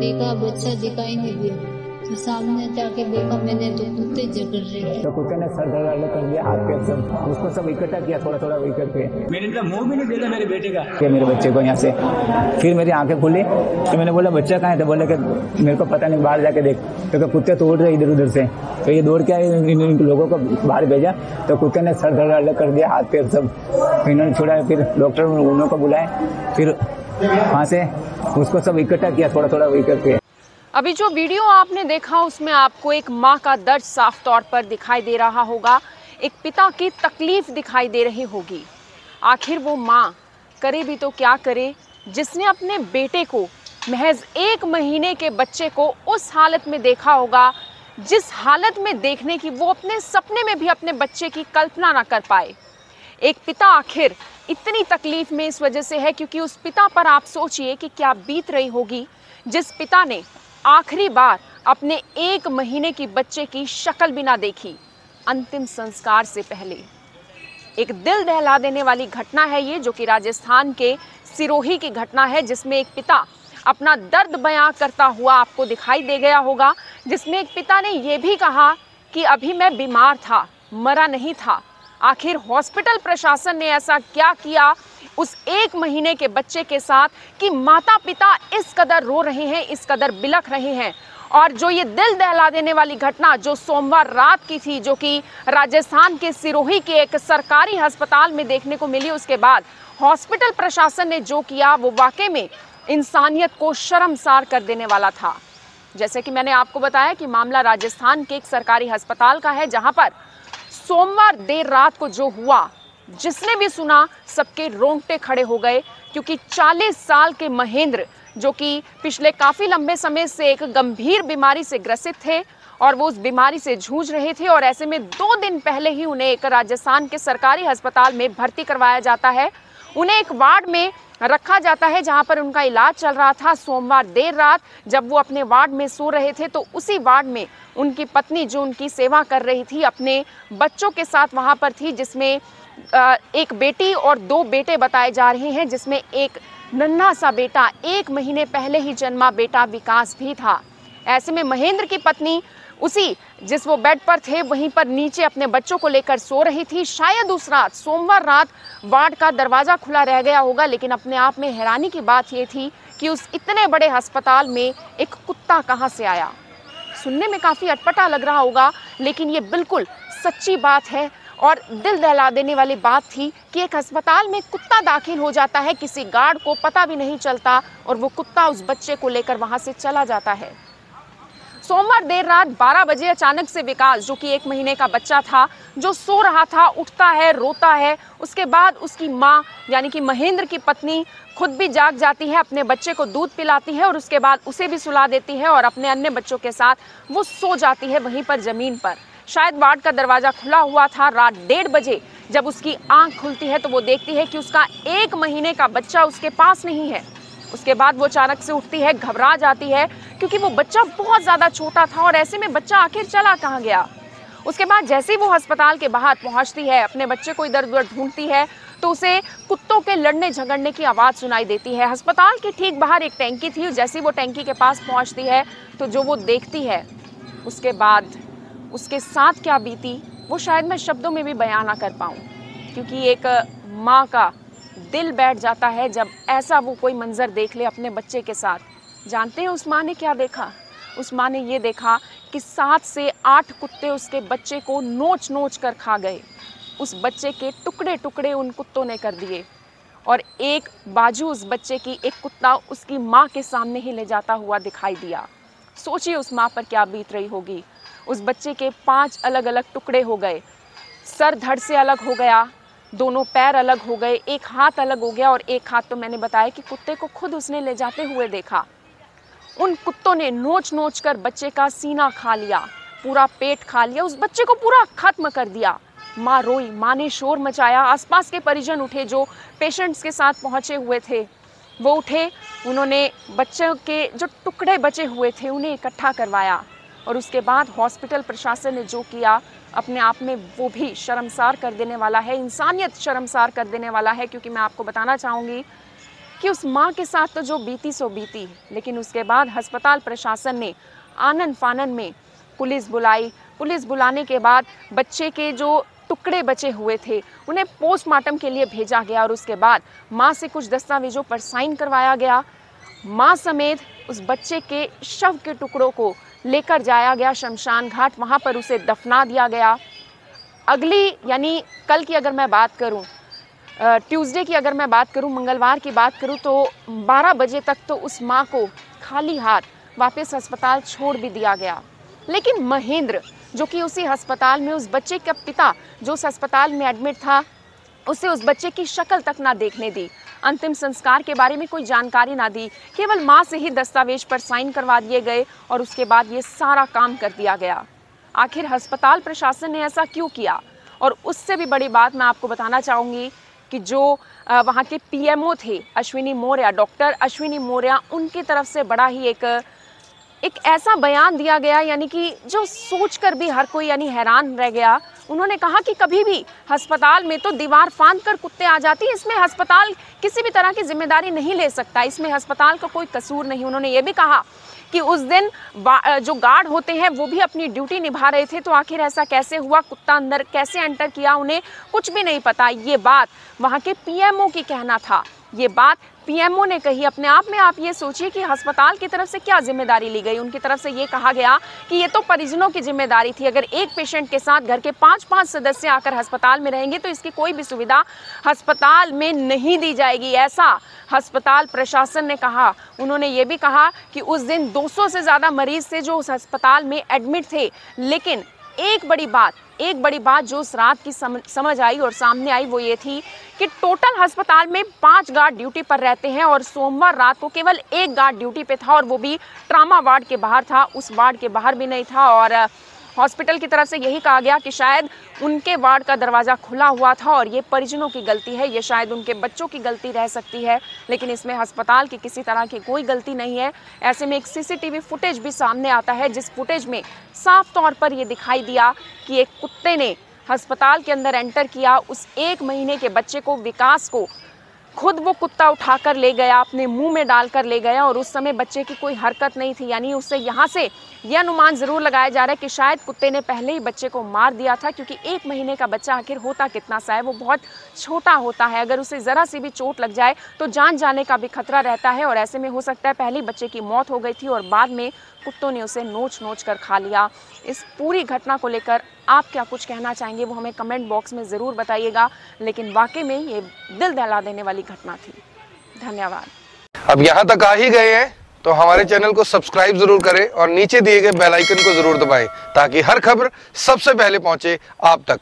देखा बच्चा दिखाई नहीं दिया तो सामने जाके देखा मैंने तो कुत्ते जगड़ रहे थे। तो कुत्ते ने सर दर्द कर दिया, हाथ पैर सब, उसको सब इकट्ठा किया थोड़ा थोड़ा वही करके। मैंने तो मुंह भी नहीं देखा मेरे बेटे का, मेरे बच्चे को यहाँ से। फिर मेरी आंखें खुली तो मैंने बोला बच्चा कहाँ है, तो बोले कि मेरे को पता नहीं, बाहर जाके देख। तो कुत्ते तो उड़ रहे इधर उधर से, तो ये दौड़ के आए, इन लोगों को बाहर भेजा तो कुत्ते ने सर दर्द कर दिया, हाथ पैर सब। इन्होंने छुड़ाया, फिर डॉक्टर उन को बुलाए, फिर वहाँ से उसको सब इकट्ठा किया थोड़ा थोड़ा वही करके। अभी जो वीडियो आपने देखा उसमें आपको एक माँ का दर्द साफ तौर पर दिखाई दे रहा होगा, एक पिता की तकलीफ दिखाई दे रही होगी। आखिर वो माँ करे भी तो क्या करे, जिसने अपने बेटे को, महज 1 महीने के बच्चे को उस हालत में देखा होगा जिस हालत में देखने की वो अपने सपने में भी अपने बच्चे की कल्पना ना कर पाए। एक पिता आखिर इतनी तकलीफ में इस वजह से है क्योंकि उस पिता पर आप सोचिए कि क्या बीत रही होगी जिस पिता ने आखिरी बार अपने 1 महीने की बच्चे की शक्ल भी ना देखी अंतिम संस्कार से पहले। एक दिल दहला देने वाली घटना है ये, जो कि राजस्थान के सिरोही की घटना है, जिसमें एक पिता अपना दर्द बयां करता हुआ आपको दिखाई दे गया होगा, जिसमें एक पिता ने यह भी कहा कि अभी मैं बीमार था, मरा नहीं था। आखिर हॉस्पिटल प्रशासन ने ऐसा क्या किया उस 1 महीने के बच्चे के साथ कि माता पिता इस कदर रो रहे हैं, इस कदर बिलख रहे हैं। और जो ये दिल दहला देने वाली घटना जो सोमवार रात की थी, जो कि राजस्थान के सिरोही के एक सरकारी अस्पताल में देखने को मिली, उसके बाद हॉस्पिटल प्रशासन ने जो किया वो वाकई में इंसानियत को शर्मसार कर देने वाला था। जैसे कि मैंने आपको बताया कि मामला राजस्थान के एक सरकारी अस्पताल का है, जहां पर सोमवार देर रात को जो हुआ, जिसने भी सुना सबके रोंगटे खड़े हो गए, क्योंकि 40 साल के महेंद्र, जो कि पिछले काफी लंबे समय से एक गंभीर बीमारी से ग्रसित थे और वो उस बीमारी से जूझ रहे थे, और ऐसे में 2 दिन पहले ही उन्हें एक राजस्थान के सरकारी अस्पताल में भर्ती करवाया जाता है। उन्हें एक वार्ड में रखा जाता है जहां पर उनका इलाज चल रहा था। सोमवार देर रात जब वो अपने वार्ड में सो रहे थे तो उसी वार्ड में उनकी पत्नी, जो उनकी सेवा कर रही थी, अपने बच्चों के साथ वहां पर थी, जिसमें एक बेटी और 2 बेटे बताए जा रहे हैं, जिसमें एक नन्हा सा बेटा, 1 महीने पहले ही जन्मा बेटा विकास भी था। ऐसे में महेंद्र की पत्नी उसी जिस वो बेड पर थे वहीं पर नीचे अपने बच्चों को लेकर सो रही थी। शायद उस रात, सोमवार रात, वार्ड का दरवाजा खुला रह गया होगा, लेकिन अपने आप में हैरानी की बात ये थी कि उस इतने बड़े अस्पताल में एक कुत्ता कहाँ से आया। सुनने में काफ़ी अटपटा लग रहा होगा, लेकिन ये बिल्कुल सच्ची बात है और दिल दहला देने वाली बात थी कि एक अस्पताल में कुत्ता दाखिल हो जाता है, किसी गार्ड को पता भी नहीं चलता और वो कुत्ता उस बच्चे को लेकर वहाँ से चला जाता है। सोमवार देर रात 12 बजे अचानक से विकास, जो कि 1 महीने का बच्चा था, जो सो रहा था, उठता है, रोता है। उसके बाद उसकी माँ यानी कि महेंद्र की पत्नी खुद भी जाग जाती है, अपने बच्चे को दूध पिलाती है और उसके बाद उसे भी सुला देती है और अपने अन्य बच्चों के साथ वो सो जाती है वहीं पर ज़मीन पर। शायद वार्ड का दरवाज़ा खुला हुआ था। रात 1:30 बजे जब उसकी आँख खुलती है तो वो देखती है कि उसका 1 महीने का बच्चा उसके पास नहीं है। उसके बाद वो अचानक से उठती है, घबरा जाती है, क्योंकि वो बच्चा बहुत ज़्यादा छोटा था और ऐसे में बच्चा आखिर चला कहाँ गया। उसके बाद जैसे ही वो अस्पताल के बाहर पहुंचती है, अपने बच्चे को इधर उधर ढूंढती है, तो उसे कुत्तों के लड़ने झगड़ने की आवाज़ सुनाई देती है। अस्पताल के ठीक बाहर एक टैंकी थी, जैसे ही वो टैंकी के पास पहुंचती है तो जो वो देखती है, उसके बाद उसके साथ क्या बीती वो शायद मैं शब्दों में भी बयां ना कर पाऊँ, क्योंकि एक माँ का दिल बैठ जाता है जब ऐसा वो कोई मंजर देख ले अपने बच्चे के साथ। जानते हैं उस माँ ने क्या देखा? उस माँ ने ये देखा कि 7 से 8 कुत्ते उसके बच्चे को नोच नोच कर खा गए। उस बच्चे के टुकड़े टुकड़े उन कुत्तों ने कर दिए और एक बाजू उस बच्चे की एक कुत्ता उसकी माँ के सामने ही ले जाता हुआ दिखाई दिया। सोचिए उस माँ पर क्या बीत रही होगी। उस बच्चे के 5 अलग अलग टुकड़े हो गए, सर धड़ से अलग हो गया, दोनों पैर अलग हो गए, एक हाथ अलग हो गया और एक हाथ तो मैंने बताया कि कुत्ते को खुद उसने ले जाते हुए देखा। उन कुत्तों ने नोच नोच कर बच्चे का सीना खा लिया, पूरा पेट खा लिया, उस बच्चे को पूरा खत्म कर दिया। माँ रोई, माँ ने शोर मचाया। आसपास के परिजन उठे, जो पेशेंट्स के साथ पहुँचे हुए थे वो उठे। उन्होंने बच्चों के जो टुकड़े बचे हुए थे उन्हें इकट्ठा करवाया और उसके बाद हॉस्पिटल प्रशासन ने जो किया अपने आप में वो भी शर्मसार कर देने वाला है, इंसानियत शर्मसार कर देने वाला है। क्योंकि मैं आपको बताना चाहूँगी कि उस माँ के साथ तो जो बीती सो बीती, लेकिन उसके बाद अस्पताल प्रशासन ने आनन फानन में पुलिस बुलाई। पुलिस बुलाने के बाद बच्चे के जो टुकड़े बचे हुए थे उन्हें पोस्टमार्टम के लिए भेजा गया और उसके बाद माँ से कुछ दस्तावेजों पर साइन करवाया गया। माँ समेत उस बच्चे के शव के टुकड़ों को लेकर जाया गया शमशान घाट, वहाँ पर उसे दफना दिया गया। अगली यानी कल की अगर मैं बात करूँ, ट्यूसडे की अगर मैं बात करूं, मंगलवार की बात करूं, तो 12 बजे तक तो उस माँ को खाली हाथ वापस अस्पताल छोड़ भी दिया गया। लेकिन महेंद्र जो कि उसी अस्पताल में, उस बच्चे का पिता जो उस अस्पताल में एडमिट था, उसे उस बच्चे की शक्ल तक ना देखने दी, अंतिम संस्कार के बारे में कोई जानकारी ना दी, केवल माँ से ही दस्तावेज पर साइन करवा दिए गए और उसके बाद ये सारा काम कर दिया गया। आखिर अस्पताल प्रशासन ने ऐसा क्यों किया? और उससे भी बड़ी बात मैं आपको बताना चाहूँगी कि जो वहाँ के पीएमओ थे अश्विनी मौर्य, डॉक्टर अश्विनी मौर्य, उनकी तरफ से बड़ा ही एक ऐसा बयान दिया गया, यानी कि जो सोचकर भी हर कोई यानी हैरान रह गया। उन्होंने कहा कि कभी भी अस्पताल में तो दीवार फांद कर कुत्ते आ जाती है, इसमें अस्पताल किसी भी तरह की जिम्मेदारी नहीं ले सकता, इसमें अस्पताल का कोई कसूर नहीं। उन्होंने ये भी कहा कि उस दिन जो गार्ड होते हैं वो भी अपनी ड्यूटी निभा रहे थे, तो आखिर ऐसा कैसे हुआ, कुत्ता अंदर कैसे एंटर किया, उन्हें कुछ भी नहीं पता। ये बात वहाँ के पीएमओ की कहना था, ये बात पीएमओ ने कही। अपने आप में आप ये सोचिए कि अस्पताल की तरफ से क्या जिम्मेदारी ली गई। उनकी तरफ से ये कहा गया कि ये तो परिजनों की जिम्मेदारी थी, अगर एक पेशेंट के साथ घर के 5-5 सदस्य आकर अस्पताल में रहेंगे तो इसकी कोई भी सुविधा अस्पताल में नहीं दी जाएगी, ऐसा अस्पताल प्रशासन ने कहा। उन्होंने ये भी कहा कि उस दिन 200 से ज़्यादा मरीज थे जो उस अस्पताल में एडमिट थे, लेकिन एक बड़ी बात जो उस रात की समझ आई और सामने आई वो ये थी कि टोटल अस्पताल में 5 गार्ड ड्यूटी पर रहते हैं और सोमवार रात को केवल 1 गार्ड ड्यूटी पे था और वो भी ट्रामा वार्ड के बाहर था, उस वार्ड के बाहर भी नहीं था। और हॉस्पिटल की तरफ से यही कहा गया कि शायद उनके वार्ड का दरवाज़ा खुला हुआ था और ये परिजनों की गलती है, ये शायद उनके बच्चों की गलती रह सकती है, लेकिन इसमें अस्पताल की किसी तरह की कोई गलती नहीं है। ऐसे में एक सीसीटीवी फुटेज भी सामने आता है, जिस फुटेज में साफ तौर पर ये दिखाई दिया कि एक कुत्ते ने अस्पताल के अंदर एंटर किया, उस 1 महीने के बच्चे को, विकास को, खुद वो कुत्ता उठाकर ले गया, अपने मुंह में डालकर ले गया और उस समय बच्चे की कोई हरकत नहीं थी। यानी उससे यहाँ से यह अनुमान ज़रूर लगाया जा रहा है कि शायद कुत्ते ने पहले ही बच्चे को मार दिया था, क्योंकि 1 महीने का बच्चा आखिर होता कितना सा है, वो बहुत छोटा होता है। अगर उसे ज़रा सी भी चोट लग जाए तो जान जाने का भी खतरा रहता है और ऐसे में हो सकता है पहले बच्चे की मौत हो गई थी और बाद में कुत्तों ने उसे नोच कर खा लिया। इस पूरी घटना को लेकर आप क्या कुछ कहना चाहेंगे वो हमें कमेंट बॉक्स में ज़रूर बताइएगा, लेकिन वाकई में ये दिल दहला देने वाली घटना थी। धन्यवाद। अब यहाँ तक आ ही गए हैं तो हमारे चैनल को सब्सक्राइब जरूर करें और नीचे दिए गए बेल आइकन को जरूर दबाएं ताकि हर खबर सबसे पहले पहुंचे आप तक।